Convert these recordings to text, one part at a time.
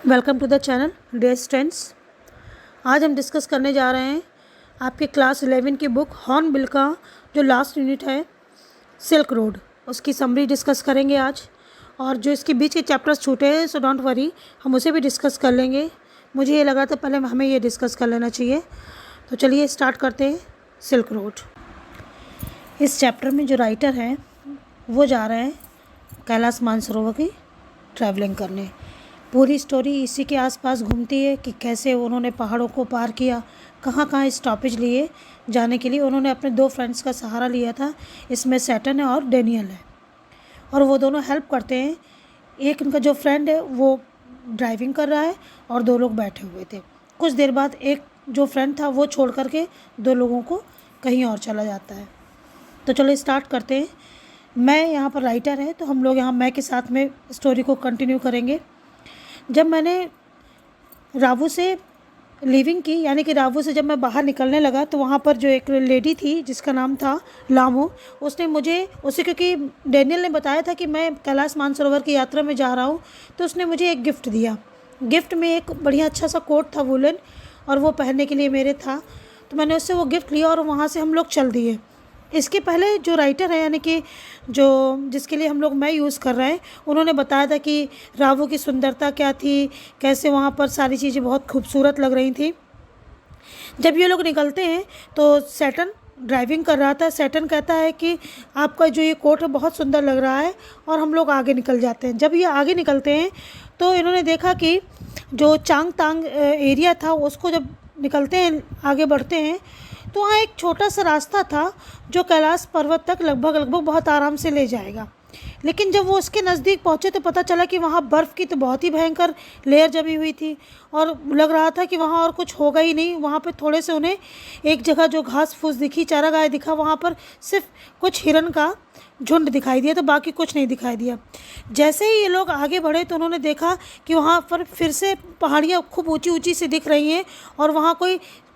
Welcome to the channel dear students. आज हम discuss करने जा रहे हैं आपके क्लास 11 की बुक हॉर्नबिल का जो लास्ट यूनिट है सिल्क रोड, उसकी समरी डिस्कस करेंगे आज। और जो इसके बीच के चैप्टर्स छूटे हैं सो डोंट वरी, हम उसे भी डिस्कस कर लेंगे। मुझे ये लगा था पहले हमें ये डिस्कस कर लेना चाहिए। तो चलिए स्टार्ट करते हैं सिल्क रोड। इस चैप्टर में जो राइटर हैं वो जा रहे हैं कैलाश मानसरोवर की ट्रैवलिंग करने। पूरी स्टोरी इसी के आसपास घूमती है कि कैसे उन्होंने पहाड़ों को पार किया, कहाँ कहाँ स्टॉपेज लिए जाने के लिए। उन्होंने अपने दो फ्रेंड्स का सहारा लिया था, इसमें सैटन है और डेनियल है, और वो दोनों हेल्प करते हैं। एक उनका जो फ्रेंड है वो ड्राइविंग कर रहा है और दो लोग बैठे हुए थे। कुछ देर बाद एक जो फ्रेंड था वो छोड़ करके दो लोगों को कहीं और चला जाता है। तो चलो स्टार्ट करते हैं। मैं यहाँ पर राइटर है तो हम लोग यहाँ मैं के साथ में स्टोरी को कंटिन्यू करेंगे। जब मैंने रावू से लीविंग की, यानी कि रावू से जब मैं बाहर निकलने लगा, तो वहाँ पर जो एक लेडी थी जिसका नाम था लामो, उसने उसे क्योंकि डेनियल ने बताया था कि मैं कैलाश मानसरोवर की यात्रा में जा रहा हूँ, तो उसने मुझे एक गिफ्ट दिया। गिफ्ट में एक बढ़िया अच्छा सा कोट था वुलन, और वो पहनने के लिए मेरे था। तो मैंने उससे वो गिफ्ट लिया और वहाँ से हम लोग चल दिए। इसके पहले जो राइटर है, यानी कि जो जिसके लिए हम लोग मैं यूज़ कर रहे हैं, उन्होंने बताया था कि रावू की सुंदरता क्या थी, कैसे वहाँ पर सारी चीज़ें बहुत खूबसूरत लग रही थी। जब ये लोग निकलते हैं तो सैटन ड्राइविंग कर रहा था। सैटन कहता है कि आपका जो ये कोट है बहुत सुंदर लग रहा है, और हम लोग आगे निकल जाते हैं। जब ये आगे निकलते हैं तो इन्होंने देखा कि जो चांग तांग एरिया था उसको जब निकलते हैं, आगे बढ़ते हैं, तो वहाँ एक छोटा सा रास्ता था जो कैलाश पर्वत तक लगभग बहुत आराम से ले जाएगा। लेकिन जब वो उसके नज़दीक पहुँचे तो पता चला कि वहाँ बर्फ़ की तो बहुत ही भयंकर लेयर जमी हुई थी, और लग रहा था कि वहाँ और कुछ होगा ही नहीं। वहाँ पे थोड़े से उन्हें एक जगह जो घास फूस दिखी, चारागाह दिखा, वहाँ पर सिर्फ कुछ हिरन का झुंड दिखाई दिया, तो बाकी कुछ नहीं दिखाई दिया। जैसे ही ये लोग आगे बढ़े तो उन्होंने देखा कि वहाँ पर फिर से पहाड़ियाँ खूब ऊंची ऊंची से दिख रही हैं, और वहाँ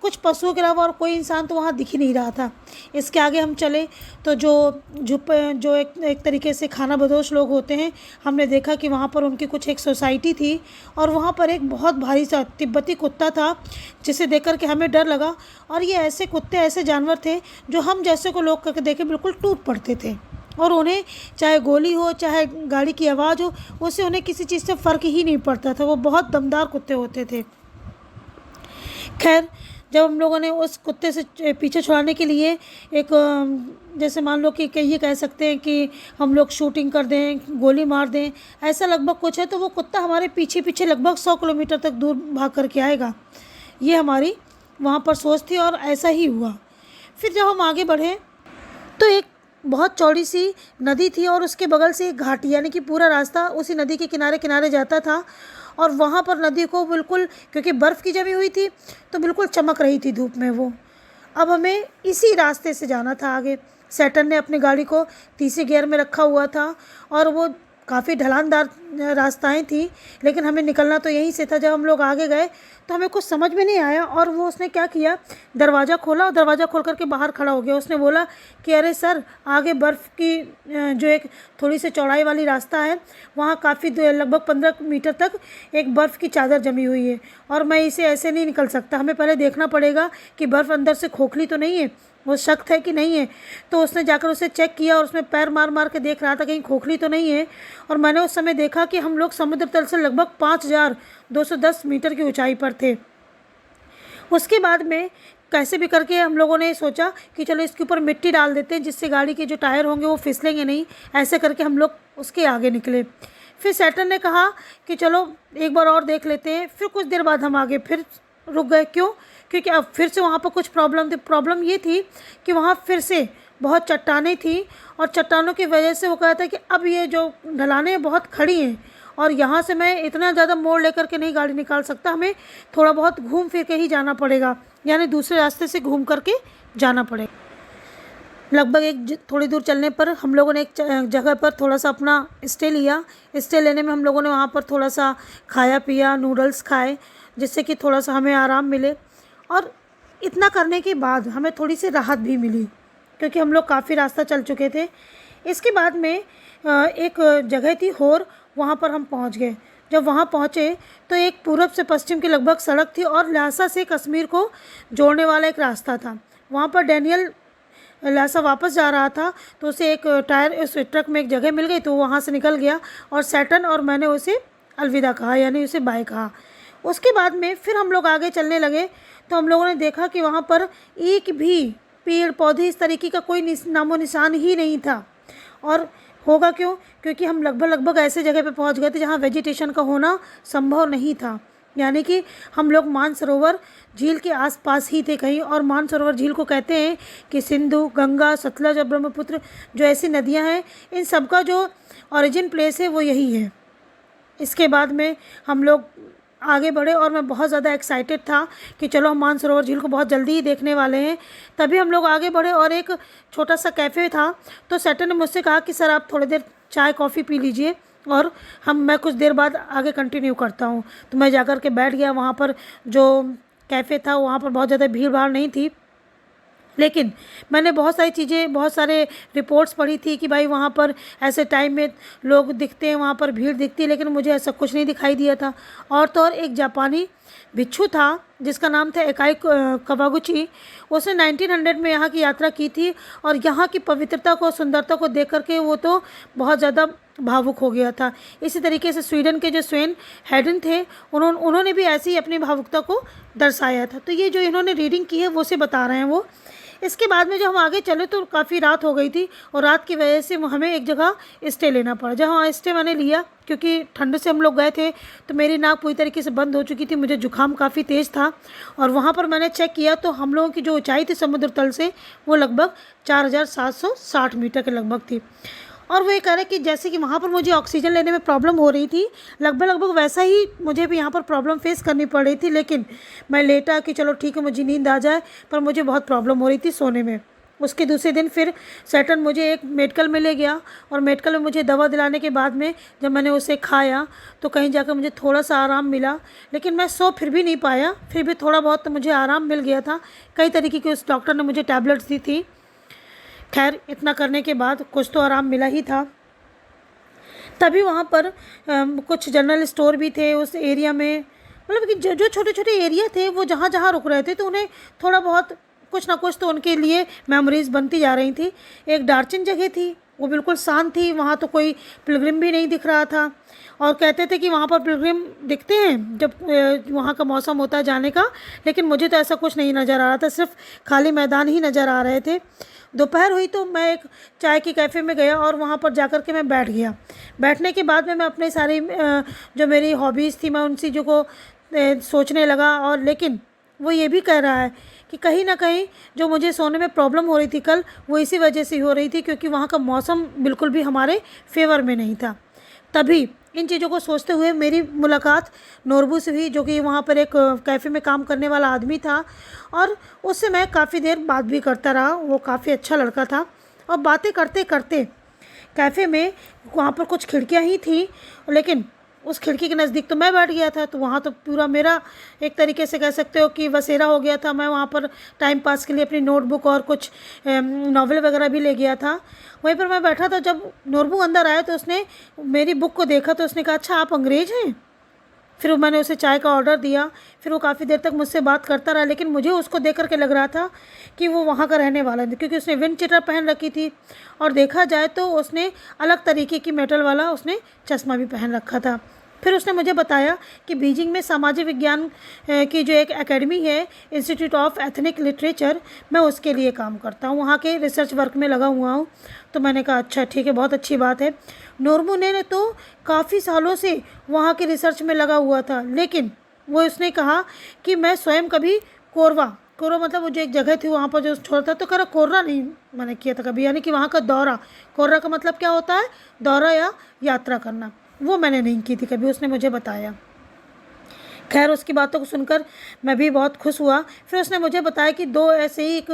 कुछ पशुओं के अलावा और कोई इंसान तो वहाँ दिख ही नहीं रहा था। इसके आगे हम चले तो जो एक तरीके से खाना बदोश लोग होते हैं, हमने देखा कि वहाँ पर उनकी कुछ एक सोसाइटी थी, और वहाँ पर एक बहुत भारी सा तिब्बती कुत्ता था जिसे देख कर के हमें डर लगा। और ये ऐसे कुत्ते, ऐसे जानवर थे जो हम जैसे को लोग करके देखे बिल्कुल टूट पड़ते थे, और उन्हें चाहे गोली हो चाहे गाड़ी की आवाज़ हो, उससे उन्हें किसी चीज़ से फ़र्क ही नहीं पड़ता था। वो बहुत दमदार कुत्ते होते थे। खैर, जब हम लोगों ने उस कुत्ते से पीछे छुड़ाने के लिए एक जैसे मान लो कि ये कह सकते हैं कि हम लोग शूटिंग कर दें, गोली मार दें, ऐसा लगभग कुछ है, तो वो कुत्ता हमारे पीछे पीछे लगभग 100 किलोमीटर तक दूर भाग करके आएगा। ये हमारी वहाँ पर सोच थी, और ऐसा ही हुआ। फिर जब हम आगे बढ़े तो एक बहुत चौड़ी सी नदी थी, और उसके बगल से एक घाटी, यानी कि पूरा रास्ता उसी नदी के किनारे किनारे जाता था। और वहाँ पर नदी को बिल्कुल, क्योंकि बर्फ़ की जमी हुई थी, तो बिल्कुल चमक रही थी धूप में वो। अब हमें इसी रास्ते से जाना था आगे। सैटन ने अपनी गाड़ी को तीसरे गियर में रखा हुआ था, और वो काफ़ी ढलानदार रास्ताएं थी, लेकिन हमें निकलना तो यहीं से था। जब हम लोग आगे गए तो हमें कुछ समझ में नहीं आया, और वो उसने क्या किया, दरवाज़ा खोला, और दरवाज़ा खोल करके बाहर खड़ा हो गया। उसने बोला कि अरे सर, आगे बर्फ़ की जो एक थोड़ी सी चौड़ाई वाली रास्ता है, वहाँ काफ़ी लगभग 15 मीटर तक एक बर्फ़ की चादर जमी हुई है, और मैं इसे ऐसे नहीं निकल सकता। हमें पहले देखना पड़ेगा कि बर्फ़ अंदर से खोखली तो नहीं है, वो सख्त है कि नहीं है। तो उसने जाकर उसे चेक किया, और उसमें पैर मार मार के देख रहा था कहीं खोखली तो नहीं है। और मैंने उस समय देखा कि हम लोग समुद्र तल से लगभग 5210 मीटर की ऊंचाई पर थे। उसके बाद में कैसे भी करके हम लोगों ने सोचा कि चलो इसके ऊपर मिट्टी डाल देते हैं, जिससे गाड़ी के जो टायर होंगे वो फिसलेंगे नहीं। ऐसे करके हम लोग उसके आगे निकले। फिर सैटन ने कहा कि चलो एक बार और देख लेते हैं। फिर कुछ देर बाद हम आगे फिर रुक गए। क्यों? क्योंकि अब फिर से वहाँ पर कुछ प्रॉब्लम थी। प्रॉब्लम ये थी कि वहाँ फिर से बहुत चट्टानें थी, और चट्टानों की वजह से वो कहता है कि अब ये जो ढलानें बहुत खड़ी हैं, और यहाँ से मैं इतना ज़्यादा मोड़ लेकर के नहीं गाड़ी निकाल सकता, हमें थोड़ा बहुत घूम फिर के ही जाना पड़ेगा, यानी दूसरे रास्ते से घूम करके जाना पड़ेगा। लगभग थोड़ी दूर चलने पर हम लोगों ने एक जगह पर थोड़ा सा अपना स्टे लिया। स्टे लेने में हम लोगों ने वहाँ पर थोड़ा सा खाया पिया, नूडल्स खाए, जिससे कि थोड़ा सा हमें आराम मिले। और इतना करने के बाद हमें थोड़ी सी राहत भी मिली, क्योंकि हम लोग काफ़ी रास्ता चल चुके थे। इसके बाद में एक जगह थी होर, वहाँ पर हम पहुँच गए। जब वहाँ पहुँचे तो एक पूरब से पश्चिम की लगभग सड़क थी और ल्हासा से कश्मीर को जोड़ने वाला एक रास्ता था। वहाँ पर डैनियल ल्हासा वापस जा रहा था तो उसे एक टायर उस ट्रक में एक जगह मिल गई तो वहाँ से निकल गया और सैटर्न और मैंने उसे अलविदा कहा, यानी उसे बाय कहा। उसके बाद में फिर हम लोग आगे चलने लगे तो हम लोगों ने देखा कि वहाँ पर एक भी पेड़ पौधे इस तरीके का कोई नामो निशान ही नहीं था। और होगा क्यों? क्योंकि हम लगभग ऐसे जगह पे पहुँच गए थे जहाँ वेजिटेशन का होना संभव नहीं था, यानी कि हम लोग मानसरोवर झील के आसपास ही थे कहीं। और मानसरोवर झील को कहते हैं कि सिंधु, गंगा, सतलज और ब्रह्मपुत्र जो ऐसी नदियाँ हैं, इन सब का जो ओरिजिन प्लेस है वो यही है। इसके बाद में हम लोग आगे बढ़े और मैं बहुत ज़्यादा एक्साइटेड था कि चलो हम मानसरोवर झील को बहुत जल्दी ही देखने वाले हैं। तभी हम लोग आगे बढ़े और एक छोटा सा कैफ़े था तो सेटर ने मुझसे कहा कि सर आप थोड़ी देर चाय कॉफ़ी पी लीजिए और मैं कुछ देर बाद आगे कंटिन्यू करता हूँ। तो मैं जाकर के बैठ गया। वहाँ पर जो कैफ़े था वहाँ पर बहुत ज़्यादा भीड़ भाड़ नहीं थी, लेकिन मैंने बहुत सारी चीज़ें, बहुत सारे रिपोर्ट्स पढ़ी थी कि भाई वहाँ पर ऐसे टाइम में लोग दिखते हैं, वहाँ पर भीड़ दिखती है, लेकिन मुझे ऐसा कुछ नहीं दिखाई दिया था। और तो और एक जापानी भिक्षु था जिसका नाम था एकाई कवागुची। उसने 1900 में यहाँ की यात्रा की थी और यहाँ की पवित्रता को, सुंदरता को देख करके वो तो बहुत ज़्यादा भावुक हो गया था। इसी तरीके से स्वीडन के जो स्वेन हेडन थे उन्होंने भी ऐसी ही अपनी भावुकता को दर्शाया था। तो ये जो इन्होंने रीडिंग की है वो से बता रहे हैं वो। इसके बाद में जब हम आगे चले तो काफ़ी रात हो गई थी और रात की वजह से हमें एक जगह स्टे लेना पड़ा। जहाँ स्टे मैंने लिया क्योंकि ठंड से हम लोग गए थे तो मेरी नाक पूरी तरीके से बंद हो चुकी थी, मुझे जुकाम काफ़ी तेज़ था। और वहाँ पर मैंने चेक किया तो हम लोगों की जो ऊंचाई थी समुद्र तल से वो लगभग 4760 मीटर के लगभग थी। और वो ये कह रहे कि जैसे कि वहाँ पर मुझे ऑक्सीजन लेने में प्रॉब्लम हो रही थी, लगभग वैसा ही मुझे भी यहाँ पर प्रॉब्लम फेस करनी पड़ रही थी। लेकिन मैं लेटा कि चलो ठीक है मुझे नींद आ जाए, पर मुझे बहुत प्रॉब्लम हो रही थी सोने में। उसके दूसरे दिन फिर सैटर्न मुझे एक मेडिकल में ले गया और मेडिकल में मुझे दवा दिलाने के बाद में जब मैंने उसे खाया तो कहीं जाकर मुझे थोड़ा सा आराम मिला। लेकिन मैं सो फिर भी नहीं पाया, फिर भी थोड़ा बहुत तो मुझे आराम मिल गया था। कई तरीके की उस डॉक्टर ने मुझे टैबलेट्स दी थी। खैर इतना करने के बाद कुछ तो आराम मिला ही था। तभी वहाँ पर कुछ जनरल स्टोर भी थे उस एरिया में, मतलब कि जो छोटे छोटे एरिया थे वो जहाँ जहाँ रुक रहे थे तो उन्हें थोड़ा बहुत कुछ ना कुछ तो उनके लिए मेमोरीज़ बनती जा रही थी। एक डार्चिन जगह थी, वो बिल्कुल शांत थी, वहाँ तो कोई पिलग्रिम भी नहीं दिख रहा था। और कहते थे कि वहाँ पर पिलग्रिम दिखते हैं जब वहाँ का मौसम होता है जाने का, लेकिन मुझे तो ऐसा कुछ नहीं नज़र आ रहा था, सिर्फ खाली मैदान ही नज़र आ रहे थे। दोपहर हुई तो मैं एक चाय की कैफ़े में गया और वहाँ पर जाकर के मैं बैठ गया। बैठने के बाद में मैं अपने सारी जो मेरी हॉबीज़ थी मैं उन चीज़ों को सोचने लगा। और लेकिन वो ये भी कह रहा है कि कहीं ना कहीं जो मुझे सोने में प्रॉब्लम हो रही थी कल, वो इसी वजह से हो रही थी क्योंकि वहाँ का मौसम बिल्कुल भी हमारे फेवर में नहीं था। तभी इन चीज़ों को सोचते हुए मेरी मुलाकात नोरबू से हुई, जो कि वहाँ पर एक कैफ़े में काम करने वाला आदमी था और उससे मैं काफ़ी देर बात भी करता रहा। वो काफ़ी अच्छा लड़का था और बातें करते करते कैफ़े में वहाँ पर कुछ खिड़कियाँ ही थी, लेकिन उस खिड़की के नज़दीक तो मैं बैठ गया था। तो वहाँ तो पूरा मेरा एक तरीके से कह सकते हो कि बसेरा हो गया था। मैं वहाँ पर टाइम पास के लिए अपनी नोटबुक और कुछ नॉवल वगैरह भी ले गया था। वहीं पर मैं बैठा था। जब नोरबू अंदर आया तो उसने मेरी बुक को देखा तो उसने कहा अच्छा आप अंग्रेज़ हैं। फिर मैंने उसे चाय का ऑर्डर दिया। फिर वो काफ़ी देर तक मुझसे बात करता रहा, लेकिन मुझे उसको देख करके लग रहा था कि वो वहाँ का रहने वाला है, क्योंकि उसने विंड चीटर पहन रखी थी और देखा जाए तो उसने अलग तरीके की मेटल वाला उसने चश्मा भी पहन रखा था। फिर उसने मुझे बताया कि बीजिंग में सामाजिक विज्ञान की जो एक एकेडमी है, इंस्टीट्यूट ऑफ एथनिक लिटरेचर, मैं उसके लिए काम करता हूँ, वहाँ के रिसर्च वर्क में लगा हुआ हूँ। तो मैंने कहा अच्छा ठीक है, बहुत अच्छी बात है। नोरबू ने तो काफ़ी सालों से वहाँ के रिसर्च में लगा हुआ था, लेकिन वो उसने कहा कि मैं स्वयं कभी कोरवा मतलब वो जो एक जगह थी वहाँ पर जो छोड़ा था, तो कह रहा कोर्रा नहीं मैंने किया था कभी, यानी कि वहाँ का दौरा। कोर्रा का मतलब क्या होता है? दौरा या यात्रा करना। वो मैंने नहीं की थी कभी, उसने मुझे बताया। खैर उसकी बातों को सुनकर मैं भी बहुत खुश हुआ। फिर उसने मुझे बताया कि दो ऐसे ही एक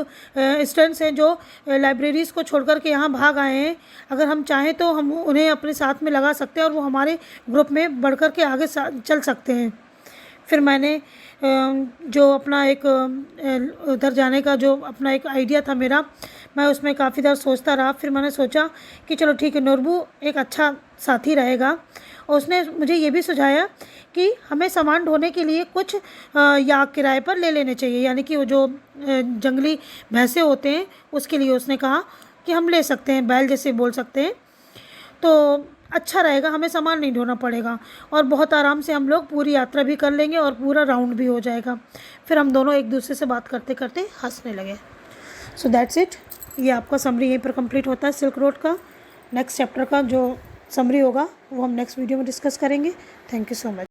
स्टूडेंट्स हैं जो लाइब्रेरीज़ को छोड़ कर के यहाँ भाग आए हैं। अगर हम चाहें तो हम उन्हें अपने साथ में लगा सकते हैं और वो हमारे ग्रुप में बढ़ कर के आगे चल सकते हैं। फिर मैंने जो अपना एक उधर जाने का जो अपना एक आइडिया था मेरा, मैं उसमें काफ़ी देर सोचता रहा। फिर मैंने सोचा कि चलो ठीक है, नोरबू एक अच्छा साथी रहेगा और उसने मुझे ये भी सुझाया कि हमें सामान ढोने के लिए कुछ या किराए पर ले लेने चाहिए, यानी कि वो जो जंगली भैंसे होते हैं उसके लिए उसने कहा कि हम ले सकते हैं, बैल जैसे बोल सकते हैं, तो अच्छा रहेगा, हमें सामान नहीं ढोना पड़ेगा और बहुत आराम से हम लोग पूरी यात्रा भी कर लेंगे और पूरा राउंड भी हो जाएगा। फिर हम दोनों एक दूसरे से बात करते करते हंसने लगे। सो दैट्स इट, ये आपका समरी यहीं पर कंप्लीट होता है सिल्क रोड का। नेक्स्ट चैप्टर का जो समरी होगा वो हम नेक्स्ट वीडियो में डिस्कस करेंगे। Thank you so much.